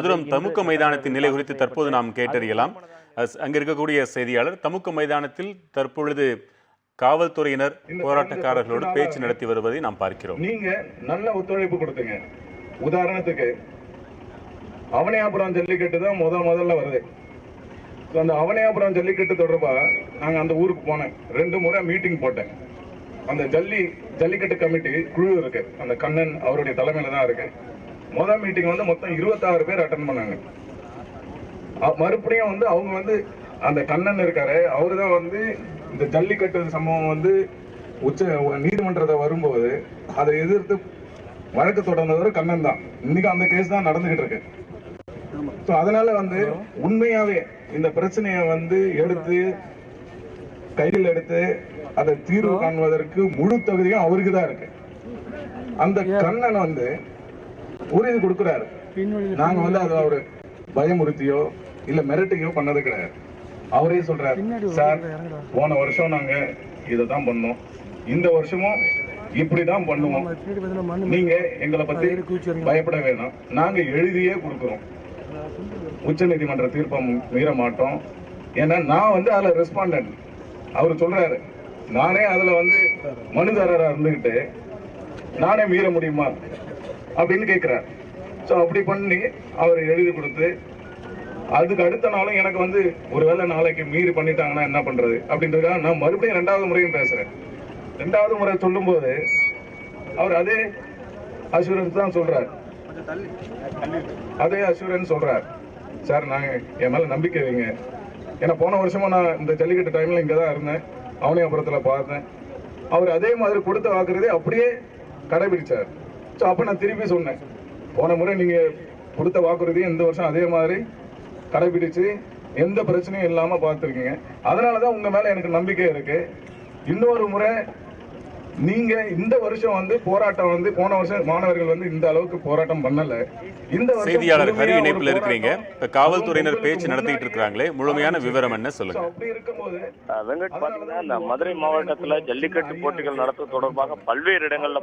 மதுரம் தமுக்க மைதானத்தின் நிலை குறித்து தற்போது நாம் கேட்டறியலாம். அங்க இருக்கக்கூடிய செய்தியாளர், தமுக்க மைதானத்தில் தற்பொழுது காவல்துறையினர் போராட்டக்காரர்களோடு பேச்சு நடத்தி வருவதை நாம் பார்க்கிறோம். நீங்க நல்ல ஒத்துழைப்பு கொடுத்தீங்க. உதாரணத்துக்கு அவனியாபுரம் ஜல்லிக்கட்டு தான் முதல்ல வருது. அந்த அவனியாபுரம் ஜல்லிக்கட்டு தொடர்பா நாங்க அந்த ஊருக்கு போனேன். 2 முறை மீட்டிங் போட்டேன். அந்த ஜல்லிக்கட்டு கமிட்டி குழு இருக்கு, அந்த கண்ணன் அவருடைய தலைமையில தான் இருக்கு. முதல் மீட்டிங் வந்து மொத்தம் 26 பேர் அட்டன் பண்ணாங்க. மறுபடியும் வந்து அவங்க வந்து அந்த கண்ணன் இருக்காரு, அவருதான் வந்து இந்த ஜல்லிக்கட்டு சம்பவம் வந்து உச்ச நீதிமன்றத்தை வரும்போது அதை எதிர்த்து வழக்கு தொடர்ந்தவர் கண்ணன் தான். இன்னைக்கு அந்த கேஸ் தான் நடந்துகிட்டு இருக்கு. அதனால வந்து உண்மையாவே இந்த பிரச்சனையை வந்து எடுத்து கையில் எடுத்து அதை தீர்வு காண்பதற்கு முழு தகுதியும் அவருக்கு தான் இருக்கு. அந்த கண்ணன் வந்து உறுதி கொடுக்கிறாரு. நாங்க வந்து அது அவரு பயமுறுத்தியோ இல்ல மிரட்டியோ பண்ணது கிடையாது. அவரே சொல்றாரு, சார் போன வருஷம் நாங்க இதைதான் பண்ணோம், இந்த வருஷமும் இப்படிதான் பண்ணுவோம், நீங்க எங்களை பத்தி பயப்பட வேணாம், நாங்க எழுதியே கொடுக்கிறோம், உச்ச நீதிமன்ற தீர்ப்பை மீற மாட்டோம். ஏன்னா நான் வந்து அதுல ரெஸ்பாண்டன்ட். அவரு சொல்றாரு, நானே அதுல வந்து மனுதாரரா இருந்துகிட்டு நானே மீற முடியுமா அப்படின்னு கேட்கிறார். ஸோ அப்படி பண்ணி அவர் எழுதி கொடுத்து அதுக்கு அடுத்த நாளும் எனக்கு வந்து ஒருவேளை நாளைக்கு மீறி பண்ணிட்டாங்கன்னா என்ன பண்றது அப்படின்றதுக்காக நான் மறுபடியும் 2வது முறையும் பேசுறேன். 2வது முறை சொல்லும் போது அவர் அதே அஷூரன்ஸ் தான் சொல்றார். அதே அஷூரன்ஸ் சொல்றார், சார் நாங்க என் மேல நம்பிக்கை வைங்க. ஏன்னா போன வருஷமா நான் இந்த ஜல்லிக்கட்டு டைம்ல இங்கதான் இருந்தேன், அவனியாபுரத்துல பார்த்தேன். அவர் அதே மாதிரி கொடுத்த வாக்குறதே அப்படியே கடைபிடிச்சார். ஸோ அப்ப நான் திருப்பி சொன்னேன், போன முறை நீங்க கொடுத்த வாக்குறுதியும் இந்த வருஷம் அதே மாதிரி கடைபிடிச்சு எந்த பிரச்சனையும் இல்லாம பார்த்துருக்கீங்க. அதனாலதான் உங்க மேல எனக்கு நம்பிக்கை இருக்கு. இன்னொரு முறை நீங்க இந்த வருஷம் வந்து போராட்டம் வந்து போன வருஷம் மாணவர்கள் வந்து இந்த அளவுக்கு போராட்டம் பண்ணல. இந்த செய்தியாளர் ஹரி இணைப்பில் இருக்கிறீங்க. காவல்துறையினர் பேச்சு நடத்திட்டு இருக்காங்களே, முழுமையான விவரம் என்ன சொல்லுங்க. அப்படி இருக்கும்போது வெங்கட், பாத்தீங்கன்னா இந்த மதுரை மாவட்டத்துல ஜல்லிக்கட்டு போட்டிகள் நடத்துவது தொடர்பாக பல்வேறு இடங்கள்ல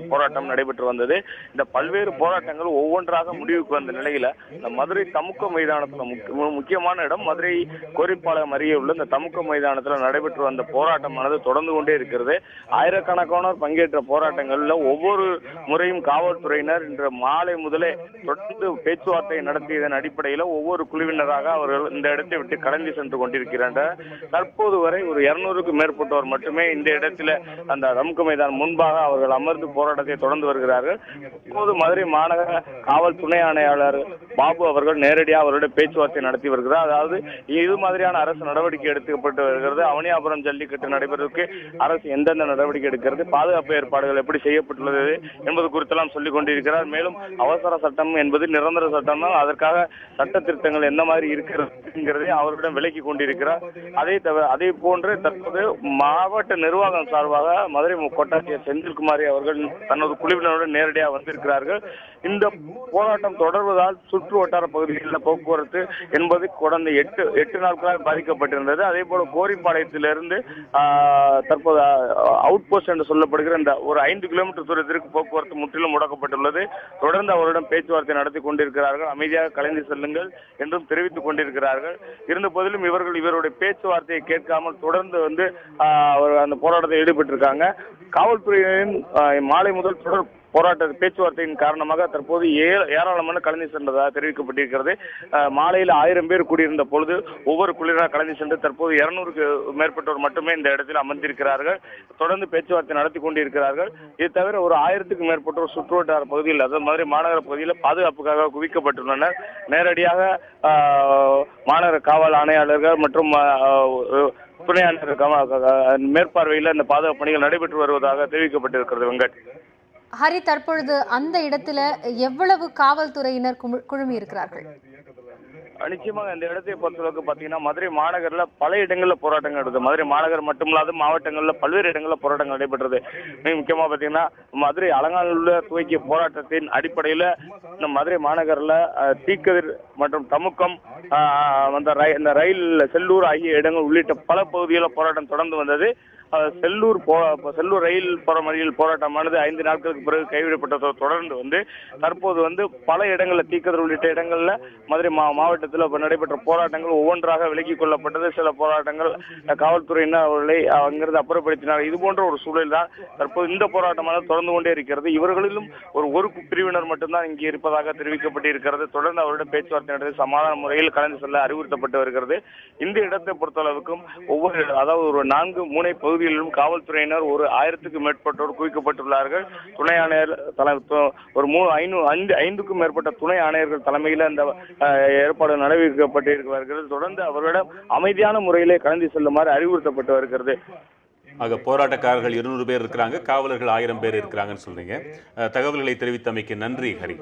போராட்டம் நடைபெற்று வந்தது. இந்த பல்வேறு போராட்டங்கள் ஒவ்வொன்றாக முடிவுக்கு வந்த நிலையில இந்த மதுரை தமுக்க மைதானத்துல முக்கியமான இடம் மதுரை கோரிப்பாளையம் அருகே உள்ள இந்த தமுக்க மைதானத்துல நடைபெற்று வந்த போராட்டமானது தொடர்ந்து கொண்டே இருக்கிறது. ஆயிரக்கணக்கானோர் பங்கேற்ற போராட்டங்கள்ல ஒவ்வொரு முறையும் காவல்துறையினர் இன்று மாலை முதலே தொடர்ந்து பேச்சுவார்த்தை நடத்தியதன் அடிப்படையில் ஒவ்வொரு குழுவினராக அவர்கள் இந்த இடத்தை விட்டு கடந்து சென்று கொண்டிருக்கிறார்கள். தற்போது வரை ஒரு 200க்கும் மேற்பட்டோர் மட்டுமே இந்த இடத்துல அந்த தமுக்க மைதானம் முன்பாக அவர்கள் அமர்ந்து போராட்டத்தை தொடர்ந்து வருகிறார்கள். இப்போது மதுரை மாநகர காவல் துணை ஆணையாளர் பாபு அவர்கள் நேரடியாக அவருடைய பேச்சுவார்த்தை நடத்தி வருகிறார். அதாவது இது மாதிரியான அரசு நடவடிக்கை எடுக்கப்பட்டு வருகிறது, அவனியாபுரம் ஜல்லிக்கட்டு நடைபெறுவதற்கு அரசு எந்தெந்த நடவடிக்கை எடுக்கிறது, பாதுகாப்பு ஏற்பாடுகள் எப்படி செய்யப்பட்டுள்ளது என்பது குறித்தெல்லாம் சொல்லிக் கொண்டிருக்கிறார். மேலும் அவசர சட்டம் என்பது நிரந்தர சட்டம் தான், அதற்காக சட்ட திருத்தங்கள் என்ன மாதிரி இருக்கிறது அவர்களிடம் விலக்கி கொண்டிருக்கிறார். அதே போன்று தற்போது மாவட்ட நிர்வாகம் சார்பாக மதுரை கோட்டாட்சியர் செந்தில்குமாரி அவர்கள் தனது குழுவினருடன் நேரடியாக வந்திருக்கிறார்கள். இந்த போராட்டம் தொடர்வதால் சுற்று வட்டார பகுதிகளில் போக்குவரத்து என்பது கடந்த 8 நாட்களாக பாதிக்கப்பட்டிருந்தது. அதே போல கோரிப்பாளையத்திலிருந்து தற்போது அவுட் போஸ்ட் என்று சொல்லப்படுகிற இந்த ஒரு 5 கிலோமீட்டர் தூரத்திற்கு போக்குவரத்து முற்றிலும் முடக்கப்பட்டுள்ளது. தொடர்ந்து அவரிடம் பேச்சுவார்த்தை நடத்தி கொண்டிருக்கிறார்கள். அமைதியாக கலைந்து செல்லுங்கள் என்றும் தெரிவித்துக் கொண்டிருக்கிறார்கள். இருந்த போதிலும் இவருடைய பேச்சுவார்த்தையை கேட்காமல் தொடர்ந்து வந்து அந்த போராட்டத்தில் ஈடுபட்டிருக்காங்க. காவல்துறையின் மாலை முதல் தொடர் போராட்ட பேச்சுவார்த்தையின் காரணமாக தற்போது ஏராளமான கலந்து சென்றதாக தெரிவிக்கப்பட்டிருக்கிறது. மாலையில் 1000 பேர் கூடியிருந்த பொழுது ஒவ்வொரு குழுவினராக கலந்து சென்று தற்போது 200க்கு மேற்பட்டோர் மட்டுமே இந்த இடத்தில் அமர்ந்திருக்கிறார்கள். தொடர்ந்து பேச்சுவார்த்தை நடத்தி கொண்டிருக்கிறார்கள். இது தவிர ஒரு 1000க்கும் மேற்பட்டோர் சுற்றுவட்டார பகுதியில், அதாவது மதுரை மாநகர பகுதியில் பாதுகாப்புக்காக குவிக்கப்பட்டுள்ளனர். நேரடியாக மாநகர காவல் ஆணையாளர்கள் மற்றும் துணை ஆணையர் மேற்பார்வையில் இந்த பாதுகாப்பு பணிகள் நடைபெற்று வருவதாக தெரிவிக்கப்பட்டிருக்கிறது. வெங்கட், ஹரி, தற்பொழுது அந்த இடத்துல எவ்வளவு காவல்துறையினர் குழுமி இருக்கிறார்கள்? நிச்சயமாக இந்த இடத்தை பொறுத்தளவுக்கு பாத்தீங்கன்னா மதுரை மாநகர்ல பல இடங்கள்ல போராட்டங்கள் நடந்தது. மதுரை மாநகர் மட்டுமில்லாத மாவட்டங்கள்ல பல்வேறு இடங்கள்ல போராட்டங்கள் நடைபெற்றது. மிக முக்கியமா பாத்தீங்கன்னா மதுரை அலங்காநல்லூர்ல துவக்கிய போராட்டத்தின் அடிப்படையில இந்த மதுரை மாநகர்ல தீக்கதிர் மற்றும் தமுக்கம், இந்த ரயில் செல்லூர் ஆகிய இடங்கள் உள்ளிட்ட பல பகுதிகளில் போராட்டம் தொடர்ந்து வந்தது. செல்லூர் ரயில் போற வழியில் போராட்டமானது 5 நாட்களுக்கு பிறகு கைவிடப்பட்டதை தொடர்ந்து வந்து தற்போது வந்து பல இடங்களில் தீக்கதிர் உள்ளிட்ட இடங்கள்ல மதுரை மாவட்டத்தில் நடைபெற்ற போராட்டங்கள் ஒவ்வொன்றாக விலக்கிக் கொள்ளப்பட்டது. சில போராட்டங்கள் காவல்துறையினர் அவர்களை அங்கிருந்து அப்புறப்படுத்தினார். இது போன்ற ஒரு சூழல் தான் தற்போது இந்த போராட்டமானது தொடர்ந்து கொண்டே இருக்கிறது. இவர்களிலும் ஒரு பிரிவினர் மட்டும்தான் இங்கே இருப்பதாக தெரிவிக்கப்பட்டிருக்கிறது. தொடர்ந்து அவருடைய பேச்சுவார்த்தை நடத்தி சமாதான முறையில் கலந்து செல்ல அறிவுறுத்தப்பட்டு வருகிறது. இந்த இடத்தை பொறுத்தளவுக்கும் அதாவது ஒரு 4 முனை பகுதிகளிலும் காவல்துறையினர் ஒரு 1000க்கும் மேற்பட்டோர் குவிக்கப்பட்டுள்ளார்கள். துணை ஆணையர் ஒரு 5க்கும் மேற்பட்ட துணை ஆணையர்கள் தலைமையில் அந்த ஏற்பாடு நடைபெறப்பட்டிருக்கிறார்கள். தொடர்ந்து அவர்களிடம் அமைதியான முறையிலே கலந்து செல்லுமாறு அறிவுறுத்தப்பட்டு வருகிறது. ஆக போராட்டக்காரர்கள் 200 பேர் இருக்கிறாங்க, காவலர்கள் 1000 பேர் இருக்கிறாங்கன்னு சொல்றீங்க. தகவல்களை தெரிவித்தமைக்கு நன்றி ஹரி.